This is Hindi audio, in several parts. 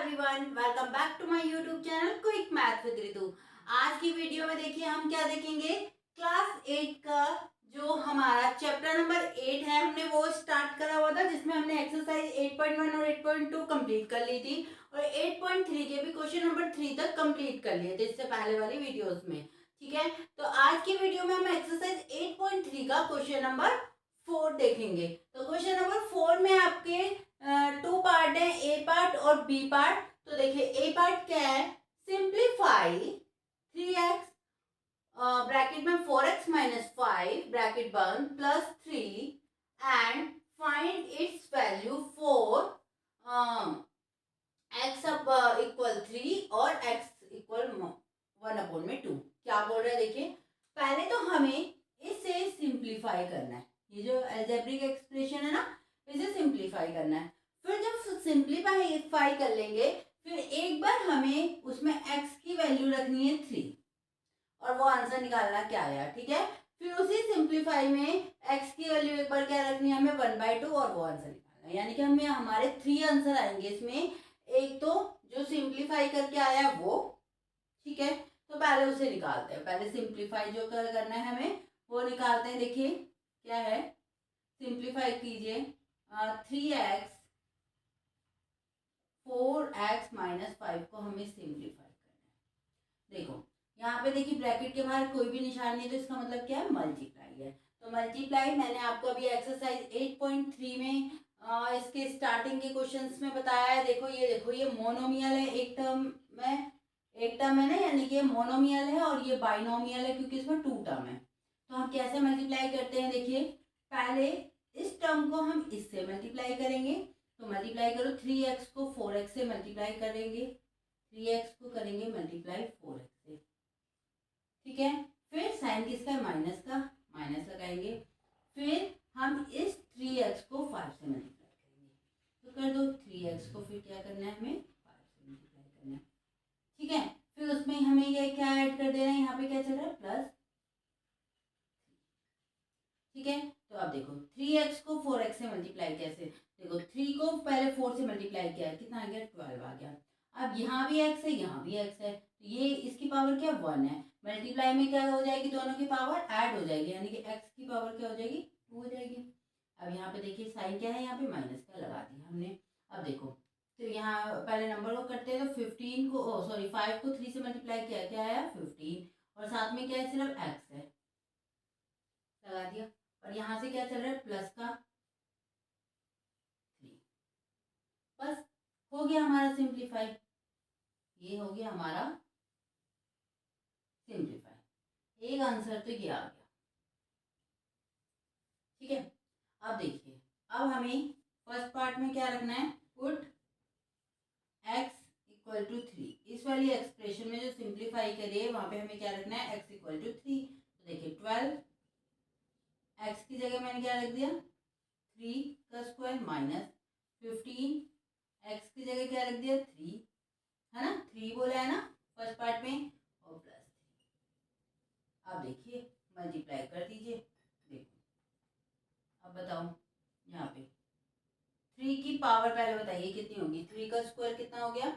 Everyone, welcome back to my YouTube channel quick math with Ritu. आज की वीडियो में देखिए हम क्या देखेंगे। क्लास 8 का जो हमारा चैप्टर नंबर 8 है, हमने वो स्टार्ट करा हुआ था, जिसमें हमने एक्सरसाइज 8.1 और 8.2 कंप्लीट कर ली थी और 8.3 के भी क्वेश्चन नंबर 3 तक कंप्लीट कर लिए थे इससे पहले वाली वीडियोस में। ठीक है, तो आज की वीडियो में हम एक्सरसाइज 8.3 का क्वेश्चन नंबर 4 देखेंगे। तो क्वेश्चन नंबर 4 में आपके टू पार्ट है, ए पार्ट और बी पार्ट। तो देखिए ए पार्ट क्या है, सिंप्लीफाई 3x ब्रैकेट में 4x माइनस 5 ब्रैकेट बंद plus 3 and find its value for x equal 3 और x इक्वल 1/2। क्या बोल रहे हैं देखिए, पहले तो हमें इसे सिंप्लीफाई करना है। ये जो अलजेब्रिक एक्सप्रेशन है ना, इसे सिंप्लीफाई करना है। फिर जब सिंप्लीफाई कर लेंगे, फिर एक बार हमें उसमें x की वैल्यू रखनी है 3 और वो आंसर निकालना क्या आया। ठीक है, फिर उसी सिंप्लीफाई में x की वैल्यू एक बार क्या रखनी है हमें 1/2 और वो आंसर निकालना है। यानी कि हमें हमारे 3 आंसर आएंगे इसमें। एक तो जो सिंप्लीफाई करके आया वो, ठीक है, तो पहले उसे निकालते हैं। पहले सिंप्लीफाई जो करना है हमें वो निकालते हैं। देखिए क्या है, सिंप्लीफाई कीजिए 3x 4x माइनस 5 को हमें सिंप्लीफाई करना है। देखो यहाँ पे देखिए ब्रैकेट के बाहर कोई भी निशान नहीं है, तो इसका मतलब क्या है, मल्टीप्लाई है। तो मल्टीप्लाई मैंने आपको अभी एक्सरसाइज 8.3 में इसके स्टार्टिंग के क्वेश्चंस में बताया है। देखो ये मोनोमियल है, एक टर्म है ना, यानी कि ये मोनोमियल है और ये बाइनोमियल है क्योंकि इसमें 2 टर्म है। तो हम कैसे मल्टीप्लाई करते हैं, देखिए पहले इस टर्म को हम इससे मल्टीप्लाई करेंगे। तो मल्टीप्लाई करो, 3x को 4x से मल्टीप्लाई करेंगे, 3x को करेंगे मल्टीप्लाई 4x से। ठीक है, फिर साइन किसका है, माइनस का, माइनस लगाएंगे। फिर हम इस 3x को 5 से मल्टीप्लाई करेंगे। तो कर दो 3x को, फिर क्या करना है हमें 5 से मल्टीप्लाई करना है। ठीक है, फिर उसमें हमें ये क्या ऐड कर देना है, यहाँ पे क्या चल रहा है, प्लस। ठीक है, तो अब देखो 3x को 4x से मल्टीप्लाई कैसे, देखो 3 को पहले 4 से मल्टीप्लाई किया, कितना आ गया, 12 आ गया। अब यहाँ भी x है, यहाँ भी x है, तो ये इसकी पावर क्या 1 है। मल्टीप्लाई में क्या हो जाएगी, दोनों की पावर ऐड हो जाएगी, यानी कि x की पावर क्या हो जाएगी, 2 हो जाएगी। अब यहाँ पे देखिए साइन क्या है, यहाँ पे माइनस का लगा दिया हमने। अब देखो, तो यहाँ पहले नंबर को करते हैं, तो 15 को 5 को 3 से मल्टीप्लाई किया, क्या आया 15, और साथ में क्या है, सिर्फ x है, लगा दिया। और यहाँ से क्या चल रहा है, प्लस का 3। बस हो गया हमारा सिंप्लीफाई, ये हो गया हमारा सिंप्लीफाई। एक आंसर तो ये आ गया। ठीक है, अब देखिए, अब हमें फर्स्ट पार्ट में क्या रखना है, पुट x इक्वल टू 3। इस वाली एक्सप्रेशन में जो सिंप्लीफाई करिए वहां पे हमें क्या रखना है, x इक्वल टू 3। तो देखिए 12, x की जगह मैंने क्या रख दिया 3 का स्क्वायर माइनस 15, x की जगह क्या रख दिया 3, है ना, 3 बोला है ना फर्स्ट पार्ट में, और प्लस 3। अब देखिए मल्टीप्लाई कर दीजिए। देखो अब बताओ, यहाँ पे 3 की पावर पहले बताइए कितनी होगी, 3 का स्क्वायर कितना हो गया,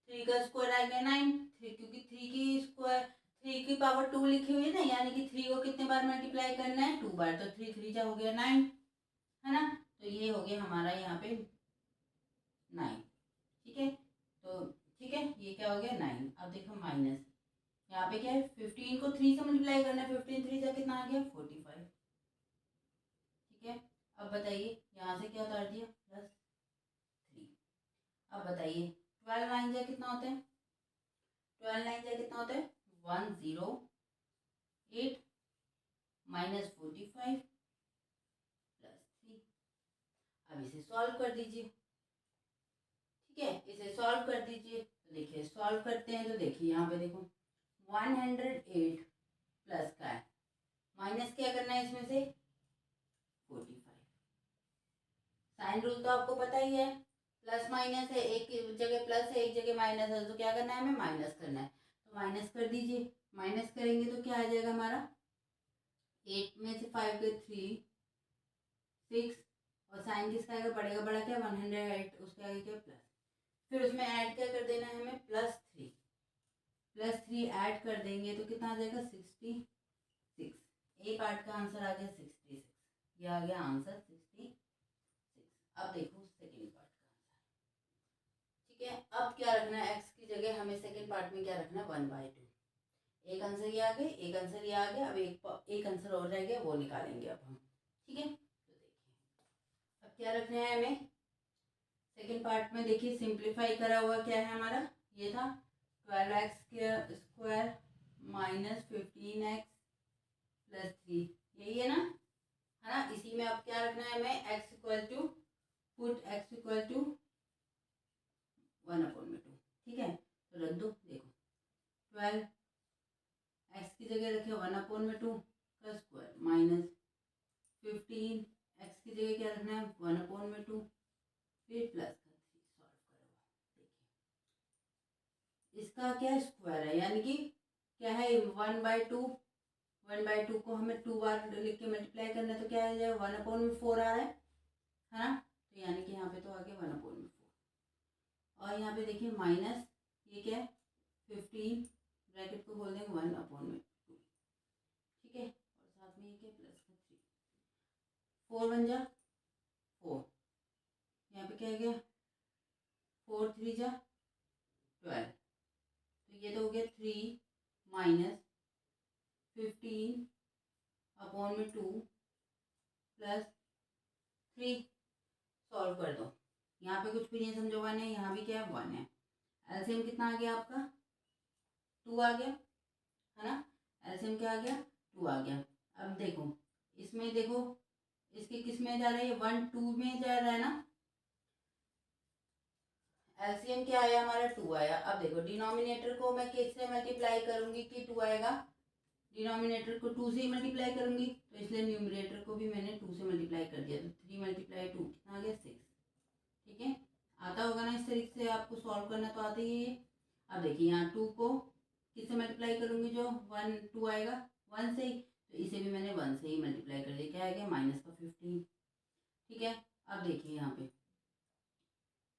3 का स्क्वायर आ गया 9। 3 क्योंकि 3 की स्क्वायर 3 की पावर 2 लिखी हुई है ना, यानी कि 3 को कितने बार मल्टीप्लाई करना है, 2 बार। तो 3 3 जा हो गया 9, है ना। तो ये हो गया हमारा यहाँ पे 9। ठीक है, तो ठीक है, ये क्या हो गया 9। अब देखो माइनस, यहाँ पे क्या है, 15 को 3 से मल्टीप्लाई करना है, 15 3 से कितना आ गया 45। ठीक है, अब बताइए यहाँ से क्या उतार दिया, प्लस 3। अब बताइए 12 9 जा कितना होता है, 12 9 जा कितना होता है 108 माइनस 45 प्लस 3। अब इसे सॉल्व कर दीजिए। ठीक है, इसे सॉल्व कर दीजिए। तो देखिए सॉल्व करते हैं, तो देखिए यहाँ पे देखो 108 प्लस का है, माइनस क्या करना है इसमें से 45। साइन रूल तो आपको पता ही है, प्लस माइनस है, एक जगह प्लस है एक जगह माइनस है, तो क्या करना है हमें माइनस करना है। तो माइनस कर दीजिए, माइनस करेंगे तो क्या आ जाएगा हमारा, 8 में से 5 गए 3 6, और साइन किसका आएगा, बढ़ेगा बड़ा क्या 108, उसका आएगा क्या प्लस। फिर उसमें ऐड क्या कर देना है हमें, +3 ऐड कर देंगे तो कितना आ जाएगा 66। ए पार्ट का आंसर आ गया 66, ये आ गया आंसर 66। अब देखो सेकेंड पार्ट का आंसर। ठीक है, अब क्या रखना है, एक्स की जगह हमें सेकेंड पार्ट में क्या रखना है, 1/2। एक आंसर ये आ गए, एक आंसर ये आ गया, अब एक आंसर और रह गया, वो निकालेंगे अब हम। ठीक है, तो देखिए अब क्या रखना है हमें सेकेंड पार्ट में। देखिए सिंप्लीफाई करा हुआ क्या है हमारा, ये था 12x² माइनस 15x + 3, यही है ना, है ना। इसी में अब क्या रखना है हमें, x इक्वल टू 1/2। ठीक है, तो रख दो। देखो 12 x की जगह रखे 1/2 का स्क्वायर माइनस 15 x की जगह क्या रखना है 1/2 फिर प्लस का 3 सॉल्व करो। देखिए इसका क्या स्क्वायर है, यानी कि क्या है 1/2 को हमें 2 बार लिख के मल्टीप्लाई करना है, तो क्या आ जाएगा 1/4 आ रहा है ना। तो यानी कि यहाँ पे तो आ गया 1/4 और यहाँ पे देखिए माइनस ये क्या है 15 ब्रैकेट को खोल देंगे 1/2। ठीक है, और साथ में ये क्या प्लस का 3, 4 बन जा 4, यहाँ पे क्या गया 4 3 जा 12, तो ये तो हो गया 3 माइनस 15/2 प्लस 3। सॉल्व कर दो, यहाँ पे कुछ भी नहीं समझो, 1 है, यहाँ भी क्या है 1 है। एलसीएम कितना आ गया आपका 2 आ गया, है ना। एलसीएम क्या आ गया 2 आ गया। अब देखो इसमें देखो इसके किस में जा रहा है, 1 2 में जा रहा है ना। एलसीएम क्या आया हमारा 2 आया। अब देखो डिनोमिनेटर को मैं किससे मल्टीप्लाई करूंगी कि 2 आएगा, डिनोमिनेटर को 2 से ही मल्टीप्लाई करूंगी, तो इसलिए न्यूमरेटर को भी मैंने 2 से मल्टीप्लाई कर दिया, तो 3 × 2 कितना आ गया 6। ठीक है, आता होगा ना इस तरीके से, आपको सॉल्व करना तो आता ही है। अब देखिए यहाँ 2 को किससे मल्टीप्लाई करूंगी, जो 1 2 आएगा 1 से ही, तो इसे भी मैंने 1 से ही मल्टीप्लाई कर दिया, क्या आ गया माइनस का 15। ठीक है, अब देखिए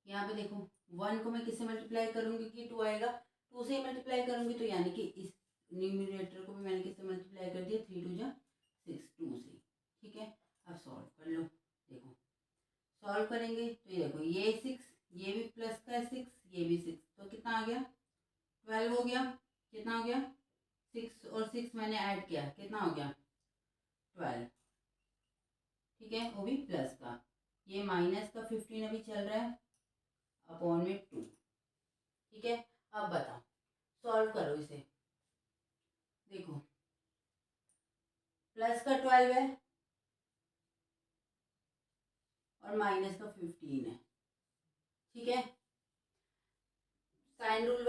यहाँ पे देखो 1 को मैं किससे मल्टीप्लाई करूंगी कि 2 आएगा, 2 से ही मल्टीप्लाई करूंगी, तो यानी कि इस न्यूमरेटर को भी मैंने किससे मल्टीप्लाई कर दिया 3 2 जा 6 2 से। ठीक है, अब सॉल्व कर लो। देखो सॉल्व करेंगे तो ये देखो ये 6, ये भी प्लस का 6, ये भी 6, तो कितना आ गया 12 हो गया। कितना हो गया 6 और 6 मैंने ऐड किया, कितना हो गया 12। ठीक है, वो भी प्लस का, ये माइनस का 15 अभी चल रहा है अपॉन में 2। ठीक है, अब बताओ सॉल्व करो इसे। देखो प्लस का 12 है और माइनस का 15 है। ठीक है, साइन रूल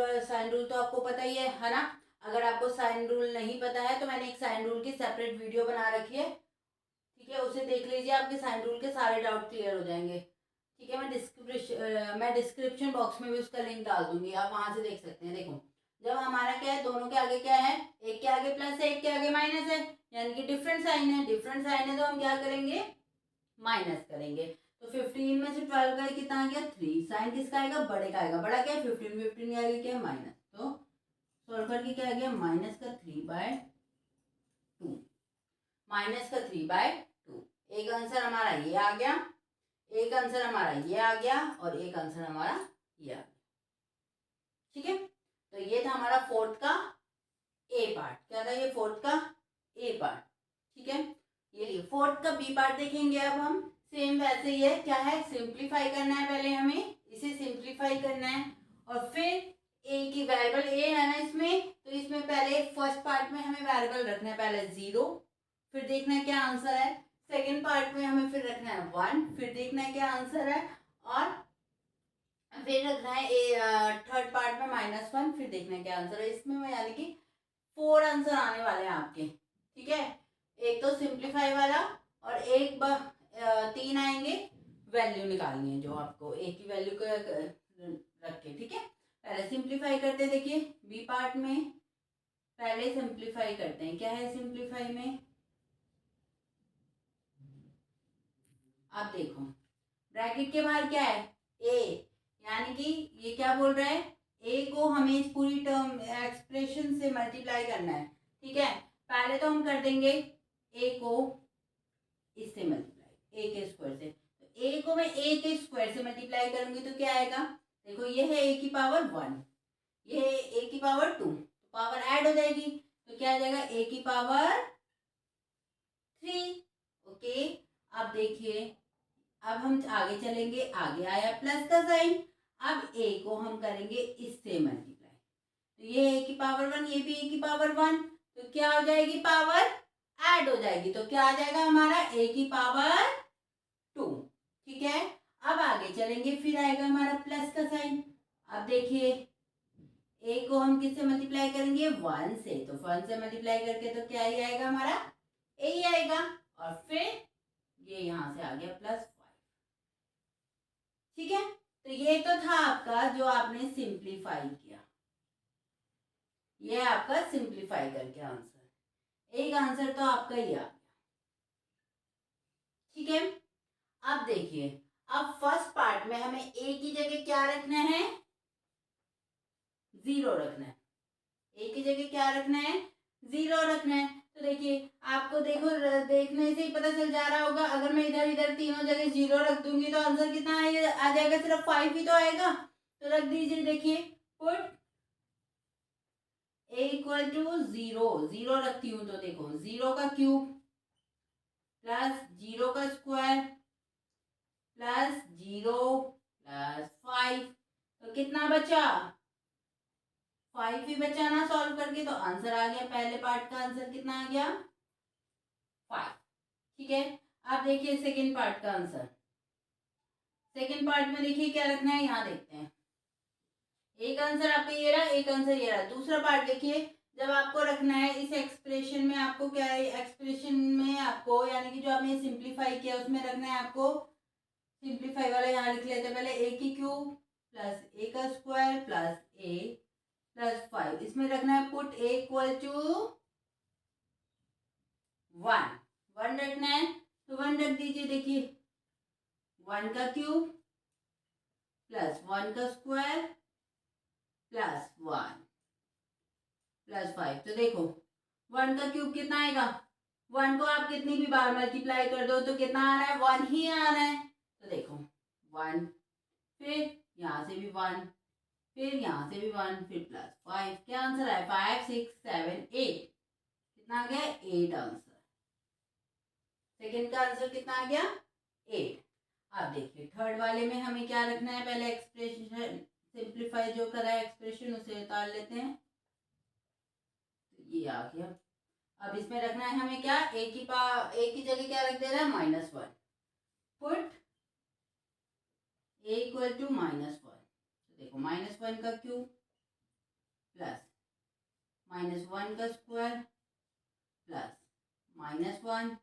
तो आपको पता ही है ना। अगर आपको साइन रूल नहीं पता है तो मैंने एक साइन रूल की सेपरेट वीडियो बना रखी है। ठीक है, उसे देख लीजिए, आपके साइन रूल के सारे डाउट क्लियर हो जाएंगे। ठीक है, मैं डिस्क्रिप्शन बॉक्स में भी उसका लिंक डाल दूंगी, आप वहां से देख सकते हैं। देखो जब हमारा क्या है, दोनों के आगे क्या है, एक के आगे प्लस है, एक के आगे माइनस है, यानी कि डिफरेंट साइन है। डिफरेंट साइन है तो हम क्या करेंगे, माइनस करेंगे। तो 15 में से 12 का कितना आ गया 3, साइन किसका आएगा, बड़े का आएगा। बड़ा क्या है 15, 15 के आगे क्या है माइनस, तो सॉल्व करके क्या आ गया माइनस का 3/2, माइनस का 3/2। एक आंसर हमारा ये आ गया, एक आंसर हमारा ये आ गया, और एक आंसर हमारा ये आ गया। ठीक है, तो ये था हमारा फोर्थ का ए पार्ट। क्या था ये फोर्थ का ए पार्ट। ठीक है, ये फोर्थ का बी पार्ट देखेंगे अब हम। सेम वैसे ही है, क्या है सिंप्लीफाई करना है, पहले हमें इसे सिंप्लीफाई करना है, और फिर ए की वेरिएबल ए है ना इसमें, तो इसमें पहले फर्स्ट पार्ट में हमें वेरिएबल रखना है पहले 0, फिर देखना है क्या आंसर है। सेकेंड पार्ट में हमें फिर रखना है 1, फिर देखना है क्या आंसर है, और फिर रखना है थर्ड पार्ट में -1, फिर देखना है क्या आंसर है। इसमें यानी कि 4 आंसर आने वाले हैं आपके। ठीक है, एक तो सिंप्लीफाई वाला, और एक 3 आएंगे वैल्यू निकालनी है, जो आपको एक की वैल्यू को रख के। ठीक है, पहले सिंप्लीफाई करते हैं। देखिए बी पार्ट में पहले सिंप्लीफाई करते हैं, क्या है सिंप्लीफाई में, आप देखो ब्रैकेट के बाहर क्या है ए, यानी कि ये क्या बोल रहा है, ए को हमें इस पूरी टर्म एक्सप्रेशन से मल्टीप्लाई करना है। ठीक है, पहले तो हम कर देंगे ए को इससे मल्टीप्लाई, ए के स्क्वायर से। तो ए को मैं ए के स्क्वायर से मल्टीप्लाई करूंगी तो क्या आएगा, देखो ये है ए की पावर 1, ये है ए की पावर 2, तो पावर ऐड हो जाएगी, तो क्या आ जाएगा ए की पावर 3। ओके, अब देखिए, अब हम आगे चलेंगे, आगे आया प्लस का साइन, अब ए को हम करेंगे इससे मल्टीप्लाई, तो ये ए की पावर 1, ये भी ए की पावर 1, तो क्या हो जाएगी, पावर ऐड हो जाएगी, तो क्या आ जाएगा हमारा ए की पावर 2। ठीक है, अब आगे चलेंगे, फिर आएगा हमारा प्लस का साइन। अब देखिए ए को हम किससे मल्टीप्लाई करेंगे, 1 से, तो 1 से मल्टीप्लाई करके तो क्या ही आएगा हमारा, ए ही आएगा, और फिर ये यहां से आ गया +5। ठीक है, तो ये तो था आपका जो आपने सिंप्लीफाई किया, ये आपका सिंप्लीफाई करके आंसर, एक आंसर तो आपका ही आ गया। ठीक है, अब देखिए, अब फर्स्ट पार्ट में हमें ए की जगह क्या रखना है, 0 रखना है, ए की जगह क्या रखना है, 0 रखना है। तो देखिए, आपको देखो देखने से ही पता चल जा रहा होगा, अगर मैं इधर इधर तीनों जगह 0 रख दूंगी तो आंसर कितना आ जाएगा, सिर्फ 5 ही तो आएगा। तो रख दीजिए, देखिए पुट ए इक्वल टू 0, 0 रखती हूँ तो देखो 0 का क्यूब प्लस 0 का स्क्वायर प्लस 0 प्लस 5, तो कितना बचा, 5 ही बचा ना सॉल्व करके, तो आंसर आ गया, पहले पार्ट का आंसर कितना आ गया, 5। ठीक है, अब देखिए सेकंड पार्ट का आंसर, सेकंड पार्ट में देखिए क्या रखना है, यहाँ देखते हैं, एक आंसर आपका ये रहा, एक आंसर ये रहा। दूसरा पार्ट देखिए, जब आपको रखना है इस एक्सप्रेशन में, आपको क्या है, एक्सप्रेशन में आपको यानी कि जो आपने सिंप्लीफाई किया उसमें रखना है आपको, सिंप्लीफाई वाला यहाँ लिख लेते हैं पहले, ए की क्यूब प्लस ए का स्क्वायर प्लस ए प्लस 5, इसमें रखना है पुट ए इक्वल टू 1, 1 रखना है, तो 1 रख दीजिए, देखिए 1 का क्यूब प्लस 1 का स्क्वायर प्लस 1 प्लस 5, तो देखो 1 का क्यूब कितना आएगा, 1 को आप कितनी भी बार मल्टीप्लाई कर दो तो कितना आ रहा है, 1 ही आ रहा है, तो देखो 1, फिर यहाँ से भी 1, फिर यहाँ से भी 1, फिर प्लस 5, क्या आंसर है, 5 6 7 8, कितना आ गया, 8 आंसर, सेकंड का आंसर कितना आ गया, 8। अब देखिए थर्ड वाले में हमें क्या रखना है, पहले एक्सप्रेशन सिंप्लीफाई जो करा है एक्सप्रेशन उसे उतार लेते हैं, तो ये आ गया। अब इसमें रखना है हमें क्या, ए की जगह क्या रख देना है, -1, पुट ए इक्वल टू -1, तो देखो -1 का क्यूब प्लस -1 का स्क्वायर प्लस -1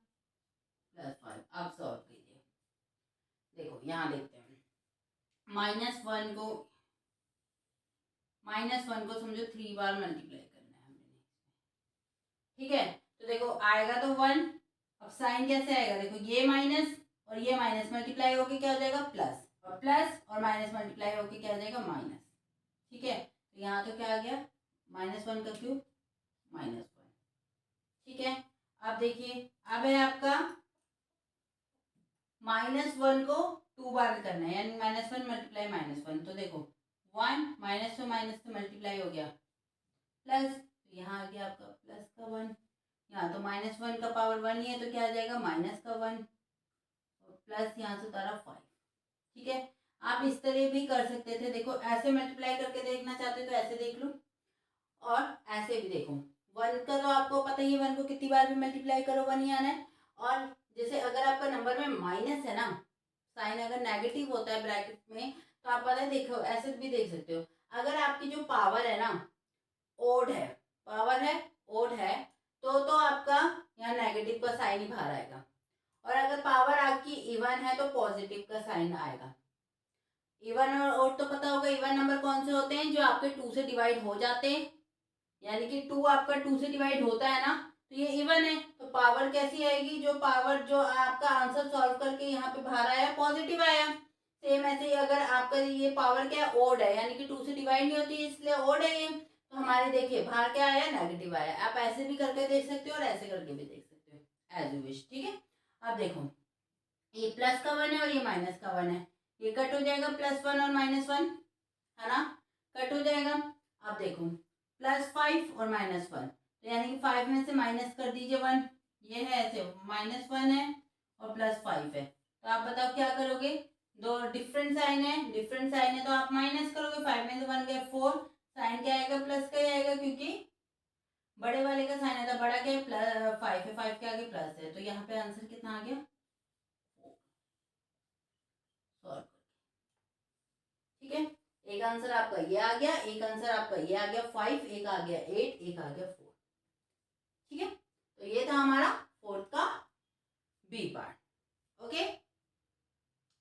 प्लस 5, अब सॉल्व कीजिए, देखो यहाँ देखते हैं, -1 को समझो 3 बार मल्टीप्लाई करना है हमने, ठीक है, तो देखो आएगा तो 1, अब साइन कैसे आएगा, देखो ये माइनस और ये माइनस मल्टीप्लाई होके क्या हो जाएगा, प्लस, और प्लस और माइनस मल्टीप्लाई होके क्या हो जाएगा, माइनस। ठीक है, तो यहाँ तो क्या आ गया, -1 का क्यूब -1। ठीक है, अब देखिए, अब है आपका -1 को 2 बार करना है, यानी -1 मल्टीप्लाई -1, तो देखो 1 माइनस से मल्टीप्लाई हो गया प्लस, तो यहाँ आ गया आपका प्लस का 1, यहाँ तो -1 का पावर 1 ही है, तो क्या आ जाएगा, माइनस का 1 और प्लस यहाँ से उतारा 5। ठीक है, आप इस तरह भी कर सकते थे, देखो ऐसे मल्टीप्लाई करके देखना चाहते तो ऐसे देख लो, और ऐसे भी देखो, 1 का तो आपको पता ही है, 1 को कितनी बार भी मल्टीप्लाई करो 1 ही आना है, और जैसे अगर आपका नंबर में माइनस है ना, साइन अगर नेगेटिव होता है ब्रैकेट में, तो आप पता है देखो ऐसे भी देख सकते हो, अगर आपकी जो पावर है ना ओड है, पावर है ओड है, तो आपका यहाँ नेगेटिव का साइन ही बाहर आएगा, और अगर पावर आपकी इवन है तो पॉजिटिव का साइन आएगा। इवन और ओड तो पता होगा, इवन नंबर कौन से होते हैं, जो आपके 2 से डिवाइड हो जाते हैं, यानी कि 2 आपका 2 से डिवाइड होता है ना, तो ये इवन है, तो पावर कैसी आएगी, जो पावर जो आपका आंसर सॉल्व करके यहाँ पे बाहर आया पॉजिटिव आया, सेम ऐसे ही अगर आपका ये पावर क्या है, ओड है, यानी कि 2 से डिवाइड नहीं होती इसलिए ओड है ये। तो हमारे देखिए बाहर क्या आया, नेगेटिव आया। आप ऐसे भी करके देख सकते हो और ऐसे करके भी देख सकते हो, एज यू विश। ठीक है, अब देखो ये प्लस का 1 है और ये माइनस का 1 है, ये कट हो जाएगा, +1 और -1 है ना, कट हो जाएगा। अब देखो +5 और -1, तो यानी कि 5 में से माइनस कर दीजिए 1, ये है ऐसे, -1 है और +5 है। तो आप बताओ क्या करोगे, दो डिफरेंट साइन है, डिफरेंट साइन है तो आप माइनस करोगे, 5 में से 1 गया 4, साइन क्या आएगा, प्लस का ही आएगा, क्योंकि बड़े वाले का साइन है, तो बड़ा क्या है, +5 है, 5 के आगे प्लस है, तो यहाँ पे आंसर कितना आ गया, सॉल्व। ठीक है, एक आंसर आपका ये आ गया, एक आंसर आपका ये आ गया 5, एक आ गया 8, एक आ गया 4। ठीक है, तो ये था हमारा फोर्थ का बी पार्ट। ओके,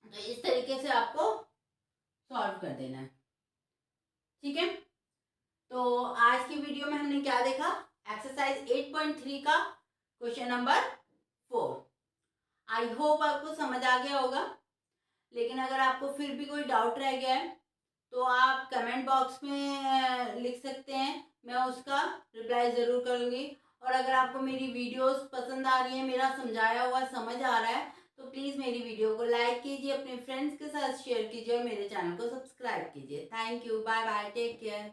तो इस तरीके से आपको सॉल्व कर देना है। ठीक है, तो आज की वीडियो में हमने क्या देखा, एक्सरसाइज 8.3 का क्वेश्चन नंबर 4। आई होप आपको समझ आ गया होगा, लेकिन अगर आपको फिर भी कोई डाउट रह गया है तो आप कमेंट बॉक्स में लिख सकते हैं, मैं उसका रिप्लाई ज़रूर करूँगी। और अगर आपको मेरी वीडियोस पसंद आ रही है, मेरा समझाया हुआ समझ आ रहा है, तो प्लीज़ मेरी वीडियो को लाइक कीजिए, अपने फ्रेंड्स के साथ शेयर कीजिए और मेरे चैनल को सब्सक्राइब कीजिए। Thank you, bye bye, take care.